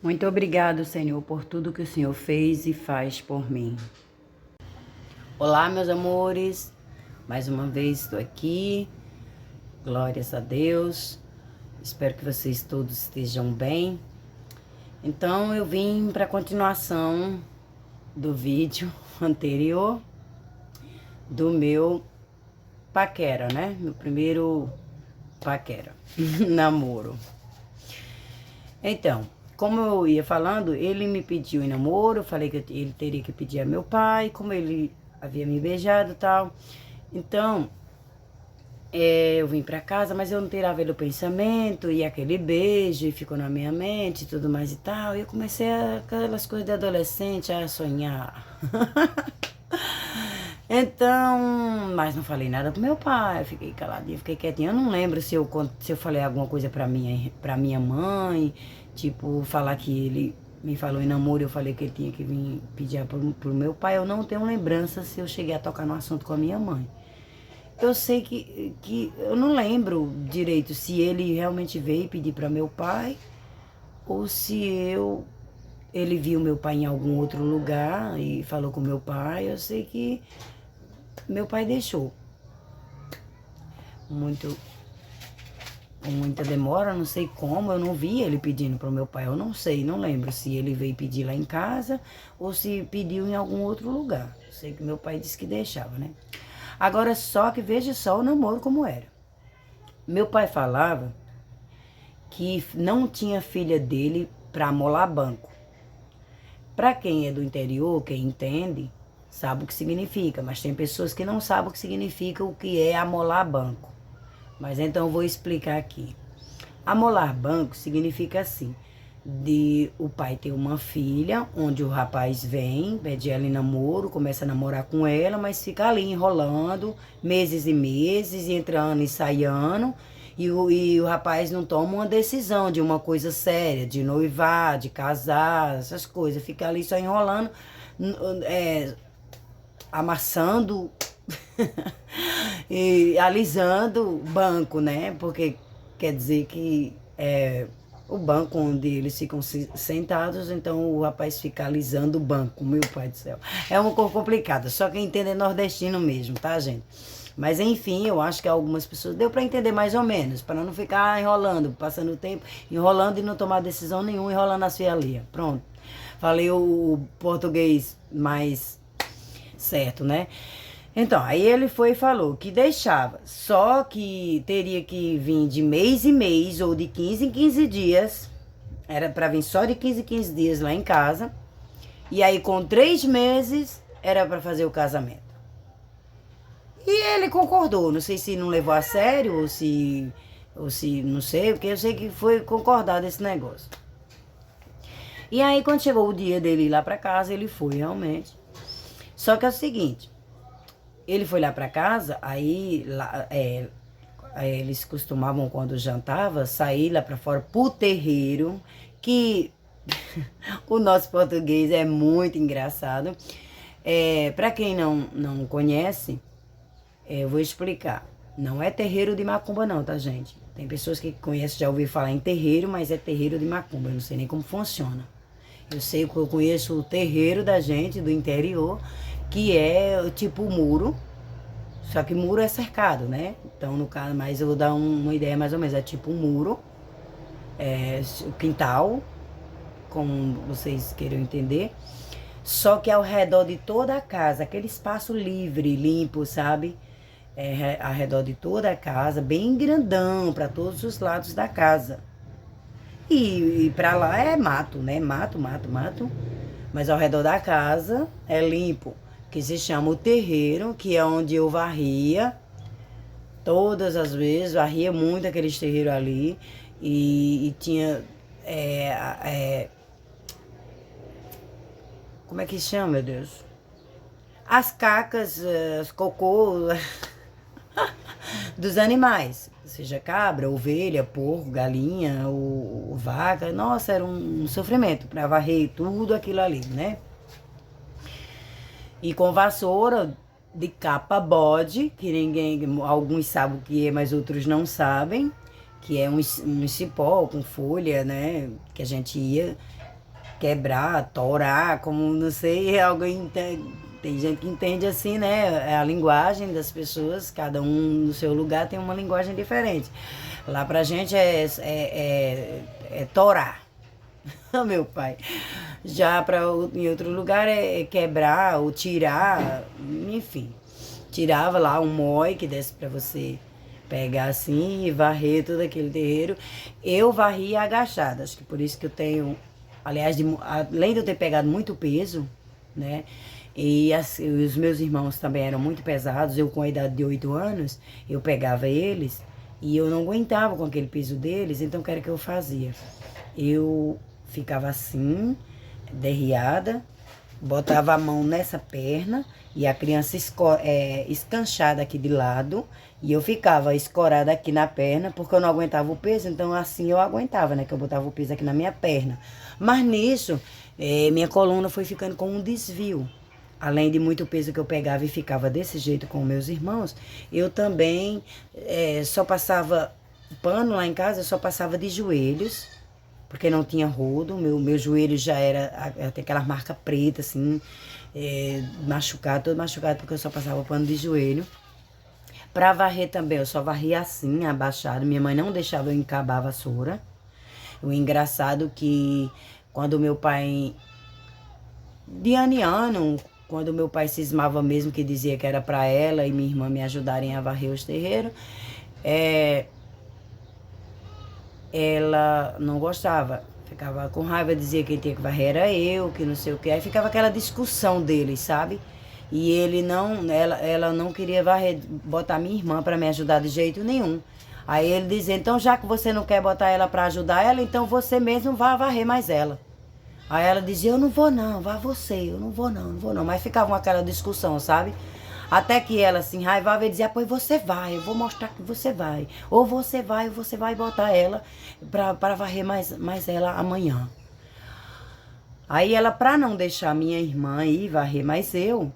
Muito obrigado, Senhor, por tudo que o Senhor fez e faz por mim. Olá, meus amores. Mais uma vez estou aqui. Glórias a Deus. Espero que vocês todos estejam bem. Então, eu vim para a continuação do vídeo anterior do meu paquera, né? Meu primeiro paquera, namoro. Então, como eu ia falando, ele me pediu em namoro, eu falei que ele teria que pedir a meu pai, como ele havia me beijado e tal. Então, eu vim pra casa, mas eu não tirava ele o pensamento, e aquele beijo, e ficou na minha mente e tudo mais e tal. E eu comecei aquelas coisas de adolescente, a sonhar. Então, mas não falei nada com meu pai, fiquei caladinha, fiquei quietinha. Eu não lembro se eu falei alguma coisa pra minha mãe, tipo, falar que ele me falou em namoro, eu falei que ele tinha que vir pedir pro meu pai. Eu não tenho lembrança se eu cheguei a tocar no assunto com a minha mãe. Eu sei que eu não lembro direito se ele realmente veio pedir pra meu pai ou se ele viu meu pai em algum outro lugar e falou com meu pai. Eu sei que meu pai deixou. Com muita demora, não sei como, eu não vi ele pedindo pro meu pai. Eu não sei, não lembro se ele veio pedir lá em casa ou se pediu em algum outro lugar. Eu sei que meu pai disse que deixava, né? Agora só que veja só o namoro como era. Meu pai falava que não tinha filha dele pra amolar banco. Pra quem é do interior, quem entende, sabe o que significa, mas tem pessoas que não sabem o que significa o que é amolar banco. Mas então eu vou explicar aqui. Amolar banco significa assim, de o pai ter uma filha, onde o rapaz vem, pede ela em namoro, começa a namorar com ela, mas fica ali enrolando meses e meses, e entra ano e sai ano, e o rapaz não toma uma decisão de uma coisa séria, de noivar, de casar, essas coisas. Fica ali só enrolando, amassando e alisando o banco, né? Porque quer dizer que o banco onde eles ficam sentados, então o rapaz fica alisando o banco, meu pai do céu. É uma cor complicada, só quem entende é nordestino mesmo, tá, gente? Mas enfim, eu acho que algumas pessoas deu para entender mais ou menos, para não ficar enrolando, passando o tempo, enrolando e não tomar decisão nenhuma, enrolando as fialias. Pronto. Falei o português mais certo, né? Então, aí ele foi e falou que deixava, só que teria que vir de mês em mês ou de 15 em 15 dias. Era para vir só de 15 em 15 dias lá em casa. E aí com 3 meses era para fazer o casamento. E ele concordou, não sei se não levou a sério ou se não sei, porque eu sei que foi concordado esse negócio. E aí quando chegou o dia dele ir lá para casa, ele foi realmente. Só que é o seguinte, ele foi lá pra casa, aí eles costumavam, quando jantava, sair lá pra fora pro terreiro, que o nosso português é muito engraçado. Pra quem não conhece, eu vou explicar. Não é terreiro de macumba não, tá, gente? Tem pessoas que conhecem, já ouviram falar em terreiro, mas é terreiro de macumba, eu não sei nem como funciona. Eu sei que eu conheço o terreiro da gente, do interior, que é tipo muro, só que muro é cercado, né? Então, no caso, mas eu vou dar uma ideia mais ou menos, é tipo um muro, quintal, como vocês queiram entender, só que ao redor de toda a casa, aquele espaço livre, limpo, sabe? Ao redor de toda a casa, bem grandão, para todos os lados da casa. E pra lá é mato, né? Mato, mato, mato. Mas ao redor da casa é limpo, que se chama o terreiro, que é onde eu varria todas as vezes, varria muito aqueles terreiros ali. E tinha. Como é que chama, meu Deus? As cacas, os cocôs dos animais. Seja cabra, ovelha, porco, galinha, ou vaca. Nossa, era um sofrimento para varrer tudo aquilo ali, né? E com vassoura de capa bode, que alguns sabem o que é, mas outros não sabem, que é um cipó com folha, né? Que a gente ia quebrar, torar, como não sei, alguém tem gente que entende assim, né? É a linguagem das pessoas, cada um no seu lugar tem uma linguagem diferente. Lá pra gente é torar, meu pai. Já em outro lugar é quebrar ou tirar, enfim. Tirava lá um mói que desse pra você pegar assim e varrer todo aquele terreiro. Eu varria agachada, acho que por isso que eu tenho, aliás, além de eu ter pegado muito peso, né? E os meus irmãos também eram muito pesados. Eu, com a idade de 8 anos, eu pegava eles e eu não aguentava com aquele peso deles. Então, o que era que eu fazia? Eu ficava assim, derriada, botava a mão nessa perna e a criança escanchada aqui de lado. E eu ficava escorada aqui na perna, porque eu não aguentava o peso. Então, assim eu aguentava, né? Que eu botava o peso aqui na minha perna. Mas nisso, minha coluna foi ficando com um desvio. Além de muito peso que eu pegava e ficava desse jeito com meus irmãos, eu também só passava pano lá em casa, eu só passava de joelhos, porque não tinha rodo, meu joelho já era até aquela marca preta, assim, machucado, todo machucado, porque eu só passava pano de joelho. Pra varrer também, eu só varria assim, abaixado, minha mãe não deixava eu encabar a vassoura. O engraçado que quando meu pai, de ano em ano, quando meu pai cismava mesmo, que dizia que era pra ela e minha irmã me ajudarem a varrer os terreiros, ela não gostava. Ficava com raiva, dizia que quem tinha que varrer era eu, que não sei o que. Aí ficava aquela discussão deles, sabe? E ela não queria varrer, botar minha irmã para me ajudar de jeito nenhum. Aí ele dizia, então já que você não quer botar ela para ajudar ela, então você mesmo vai varrer mais ela. Aí ela dizia, eu não vou não, vá você, eu não vou não, não vou não. Mas ficava aquela discussão, sabe? Até que ela se enraivava e dizia, pois você vai, eu vou mostrar que você vai. Ou você vai botar ela para varrer mais ela amanhã. Aí ela, para não deixar minha irmã ir varrer mais eu, o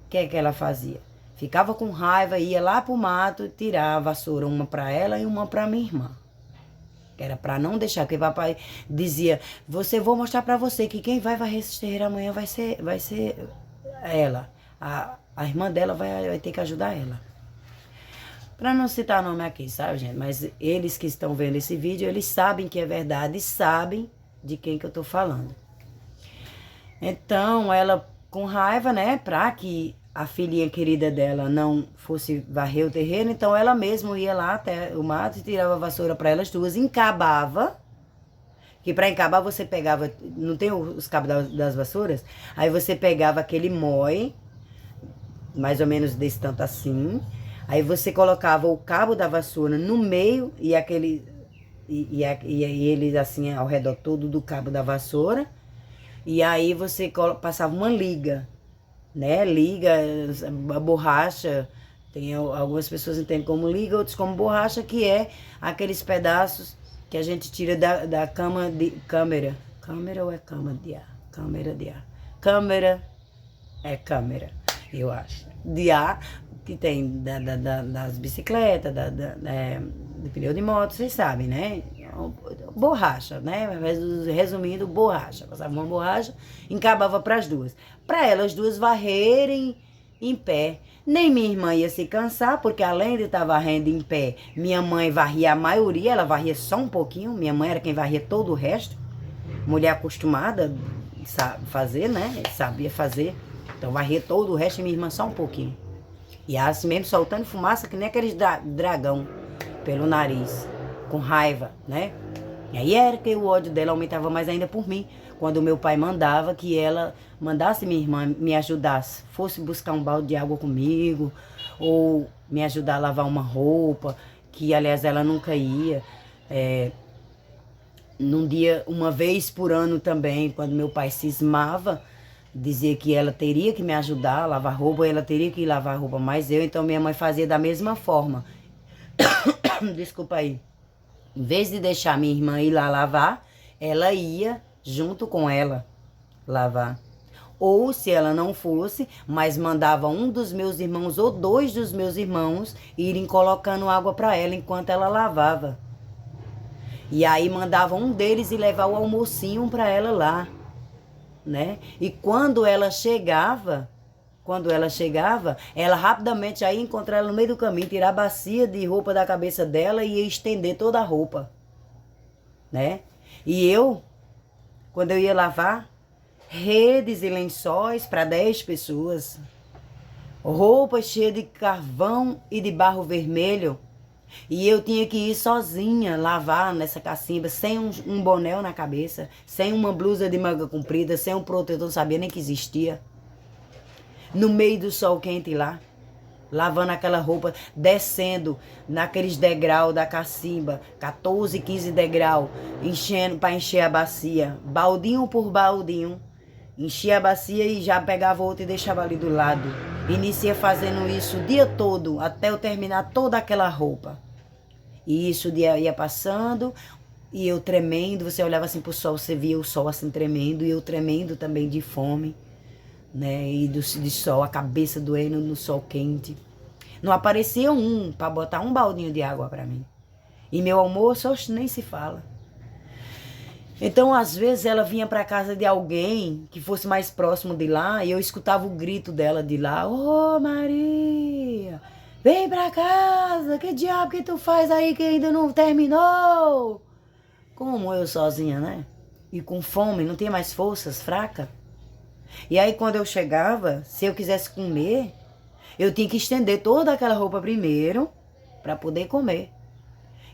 que é que ela fazia? Ficava com raiva, ia lá pro mato, tirava a vassoura, uma para ela e uma para minha irmã. Que era para não deixar, porque papai dizia, vou mostrar para você que quem vai varrer esse terreiro amanhã vai ser ela. A irmã dela vai ter que ajudar ela. Para não citar nome aqui, sabe, gente? Mas eles que estão vendo esse vídeo, eles sabem que é verdade e sabem de quem que eu tô falando. Então, ela com raiva, né, pra que a filhinha querida dela não fosse varrer o terreno, então ela mesma ia lá até o mato e tirava a vassoura para elas duas, encabava, que para encabar você pegava, não tem os cabos das vassouras? Aí você pegava aquele mói, mais ou menos desse tanto assim, aí você colocava o cabo da vassoura no meio e ele assim ao redor todo do cabo da vassoura, e aí você passava uma liga, né? Liga, a borracha, tem algumas pessoas entendem como liga, outros como borracha, que é aqueles pedaços que a gente tira da câmera. Câmera ou é cama de ar? Câmera de ar. Câmera é câmera, eu acho. De ar, que tem das bicicletas, do pneu de moto, vocês sabem, né? Borracha, né? Resumindo, borracha. Passava uma borracha, encabava para as duas. Para elas duas varrerem em pé. Nem minha irmã ia se cansar, porque além de estar varrendo em pé, minha mãe varria a maioria, ela varria só um pouquinho. Minha mãe era quem varria todo o resto. Mulher acostumada, sabe fazer, né? Sabia fazer. Então varria todo o resto e minha irmã só um pouquinho. E assim mesmo soltando fumaça, que nem aqueles dragão pelo nariz, com raiva, né? E aí era que o ódio dela aumentava mais ainda por mim, quando meu pai mandava que ela mandasse minha irmã me ajudasse, fosse buscar um balde de água comigo, ou me ajudar a lavar uma roupa, que aliás ela nunca ia. Num dia, uma vez por ano também, quando meu pai cismava, dizia que ela teria que me ajudar a lavar roupa, ela teria que ir lavar roupa, mas então minha mãe fazia da mesma forma. Desculpa aí. Em vez de deixar minha irmã ir lá lavar, ela ia junto com ela lavar. Ou se ela não fosse, mas mandava um dos meus irmãos ou dois dos meus irmãos irem colocando água para ela enquanto ela lavava. E aí mandava um deles ir levar o almocinho para ela lá. né? E quando ela chegava, ela rapidamente já ia encontrar ela no meio do caminho, tirar a bacia de roupa da cabeça dela e ia estender toda a roupa, né? E eu, quando eu ia lavar, redes e lençóis para 10 pessoas, roupa cheia de carvão e de barro vermelho, e eu tinha que ir sozinha lavar nessa cacimba, sem um boné na cabeça, sem uma blusa de manga comprida, sem um protetor, não sabia nem que existia. No meio do sol quente lá, lavando aquela roupa, descendo naqueles degraus da cacimba, 14, 15 degraus, enchendo para encher a bacia, baldinho por baldinho. Enchia a bacia e já pegava outra e deixava ali do lado. Inicia fazendo isso o dia todo, até eu terminar toda aquela roupa. E isso o dia ia passando, e eu tremendo, você olhava assim pro sol, você via o sol assim tremendo, e eu tremendo também de fome, né? E de sol, a cabeça doendo no sol quente. Não aparecia um para botar um baldinho de água para mim. E meu almoço, oxe, nem se fala. Então, às vezes, ela vinha para casa de alguém que fosse mais próximo de lá, e eu escutava o grito dela de lá: Ô, Maria, vem pra casa, que diabo que tu faz aí que ainda não terminou? Como eu sozinha, né? E com fome, não tinha mais forças, fraca. E aí, quando eu chegava, se eu quisesse comer, eu tinha que estender toda aquela roupa primeiro para poder comer.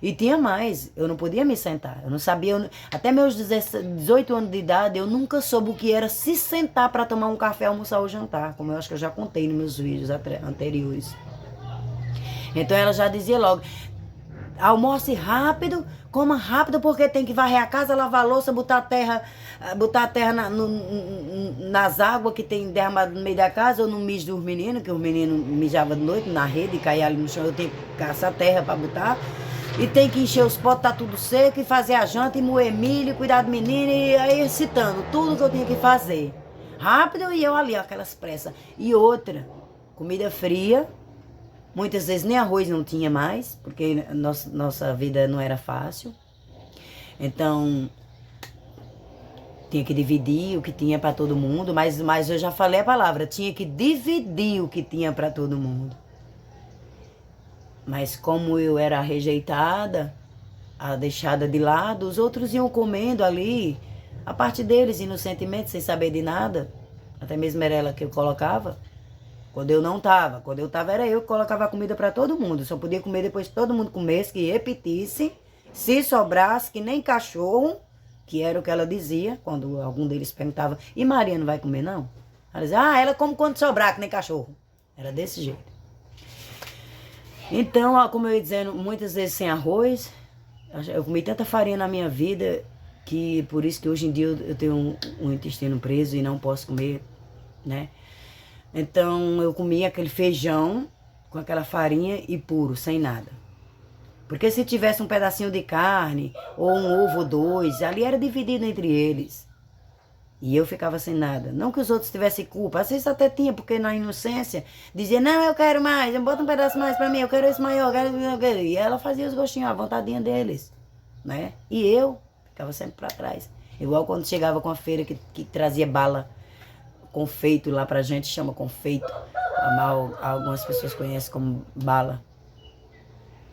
E tinha mais, eu não podia me sentar, eu não sabia, até meus 18 anos de idade, eu nunca soube o que era se sentar para tomar um café, almoçar ou jantar, como eu acho que eu já contei nos meus vídeos anteriores. Então ela já dizia logo: almoce rápido, coma rápido, porque tem que varrer a casa, lavar a louça, botar a terra nas águas que tem derramado no meio da casa, ou no mijo dos meninos, que os meninos mijavam de noite na rede e caía ali no chão, eu tenho que caçar terra para botar. E tem que encher os potes, tá tudo seco, e fazer a janta, e moer milho, e cuidar do menino, e aí excitando tudo que eu tinha que fazer. Rápido, e eu ali, ó, aquelas pressas. E outra, comida fria, muitas vezes nem arroz não tinha mais, porque nossa vida não era fácil. Então, tinha que dividir o que tinha para todo mundo, mas eu já falei a palavra, tinha que dividir o que tinha para todo mundo. Mas como eu era rejeitada, a deixada de lado, os outros iam comendo ali, a parte deles, inocentemente, sem saber de nada. Até mesmo era ela que eu colocava. Quando eu não estava. Quando eu estava, era eu que colocava a comida para todo mundo. Só podia comer depois que todo mundo comesse, que repetisse. Se sobrasse, que nem cachorro, que era o que ela dizia, quando algum deles perguntava: e Maria não vai comer, não? Ela dizia: ela come quando sobrar, que nem cachorro. Era desse jeito. Então, como eu ia dizendo, muitas vezes sem arroz. Eu comi tanta farinha na minha vida, que por isso que hoje em dia eu tenho um intestino preso e não posso comer, né? Então, eu comia aquele feijão com aquela farinha e puro, sem nada. Porque se tivesse um pedacinho de carne, ou um ovo ou dois, ali era dividido entre eles. E eu ficava sem nada. Não que os outros tivessem culpa. Às vezes até tinha, porque na inocência dizia: não, eu quero mais, bota um pedaço mais pra mim, eu quero esse maior, eu quero. E ela fazia os gostinhos, a vontadinha deles, né? E eu ficava sempre pra trás. Igual quando chegava com a feira que trazia bala, confeito lá pra gente, chama confeito. Algumas pessoas conhecem como bala.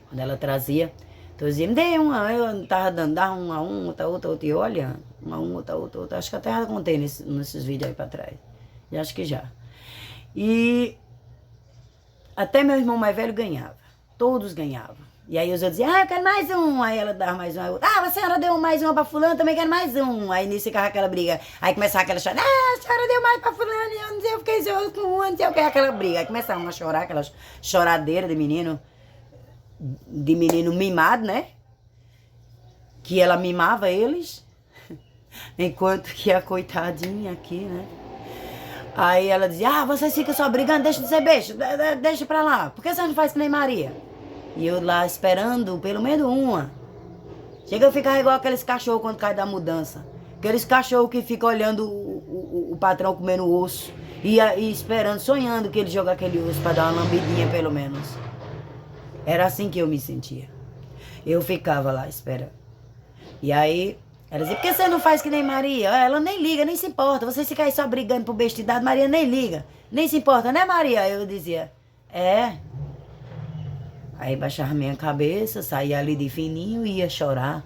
Quando ela trazia, então eu dizia: me dê uma. Eu não tava dando, dava uma a um, outra, e olha, uma a um, outra. Acho que até já contei nesses vídeos aí pra trás. Já acho que já. E até meu irmão mais velho ganhava. Todos ganhavam. E aí eu dizia: eu quero mais um. Aí ela dava mais um. A senhora deu mais uma pra fulano, também quero mais um. Aí nisso ficava aquela briga. Aí começava aquela chora: a senhora deu mais pra fulano, e eu não sei, eu fiquei com um, não sei o que, aquela briga. Aí começava uma a chorar, aquela choradeira de menino mimado, né? Que ela mimava eles, enquanto que a coitadinha aqui, né? Aí ela dizia: vocês ficam só brigando, deixa de ser beijo, deixa pra lá. Por que vocês não fazem que nem Maria? E eu lá esperando pelo menos uma. Chega a ficar igual aqueles cachorros quando cai da mudança. Aqueles cachorros que ficam olhando o patrão comendo osso e esperando, sonhando que ele joga aquele osso pra dar uma lambidinha pelo menos. Era assim que eu me sentia. Eu ficava lá esperando. E aí Ela dizia, por que você não faz que nem Maria? Ela nem liga, nem se importa. Você fica aí só brigando por bestidade, Maria nem liga. Nem se importa, né, Maria? Eu dizia, é. Aí baixava minha cabeça, saía ali de fininho e ia chorar.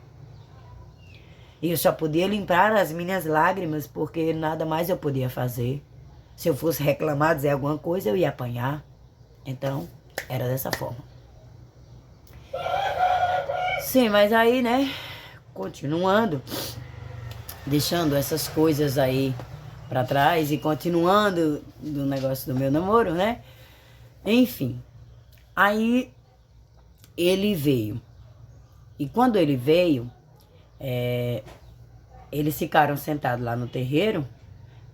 E eu só podia limpar as minhas lágrimas, porque nada mais eu podia fazer. Se eu fosse reclamar, dizer alguma coisa, eu ia apanhar. Então, era dessa forma. Sim, mas aí, né, continuando, deixando essas coisas aí pra trás e continuando do negócio do meu namoro, né? Enfim, aí ele veio. E quando ele veio, eles ficaram sentados lá no terreiro,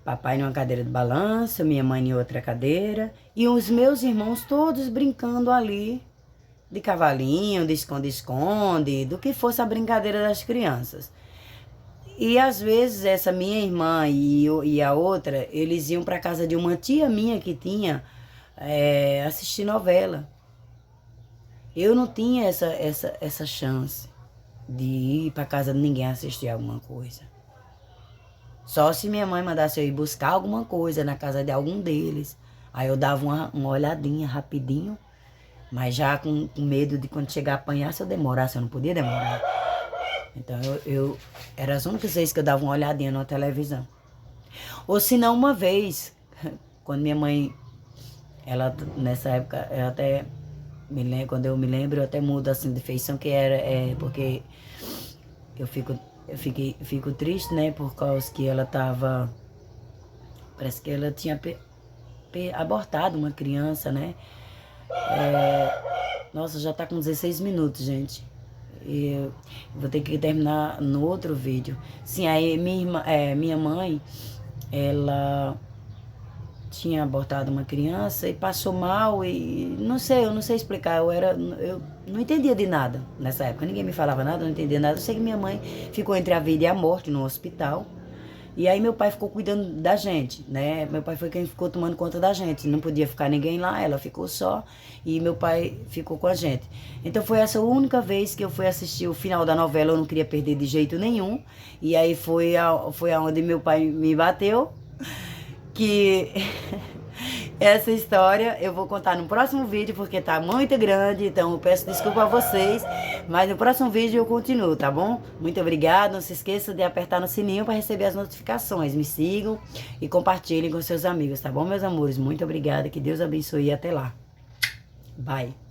papai numa cadeira de balanço, minha mãe em outra cadeira, e os meus irmãos todos brincando ali, de cavalinho, de esconde-esconde, do que fosse a brincadeira das crianças. E às vezes essa minha irmã e a outra, eles iam para casa de uma tia minha que tinha assistir novela. Eu não tinha essa chance de ir para casa de ninguém assistir alguma coisa. Só se minha mãe mandasse eu ir buscar alguma coisa na casa de algum deles. Aí eu dava uma olhadinha rapidinho, mas já com medo de quando chegar a apanhar, se eu demorasse, eu não podia demorar. Então eu era as únicas vezes que eu dava uma olhadinha na televisão. Ou se não, uma vez, quando minha mãe, ela nessa época, eu até me lembro, quando eu me lembro, eu até mudo assim de feição, que era porque eu fico triste, né? Por causa que ela tava, parece que ela tinha abortado uma criança, né? Nossa, já tá com 16 minutos, gente. E eu vou ter que terminar no outro vídeo. Sim, aí minha mãe, ela tinha abortado uma criança e passou mal e não sei, eu não sei explicar, eu não entendia de nada nessa época, ninguém me falava nada, eu não entendia nada. Eu sei que minha mãe ficou entre a vida e a morte no hospital. E aí meu pai ficou cuidando da gente, né? Meu pai foi quem ficou tomando conta da gente. Não podia ficar ninguém lá, ela ficou só e meu pai ficou com a gente. Então foi essa única vez que eu fui assistir o final da novela, eu não queria perder de jeito nenhum. E aí foi aonde meu pai me bateu, que essa história eu vou contar no próximo vídeo, porque tá muito grande, então eu peço desculpa a vocês, mas no próximo vídeo eu continuo, tá bom? Muito obrigada, não se esqueça de apertar no sininho para receber as notificações, me sigam e compartilhem com seus amigos, tá bom, meus amores? Muito obrigada, que Deus abençoe e até lá. Bye.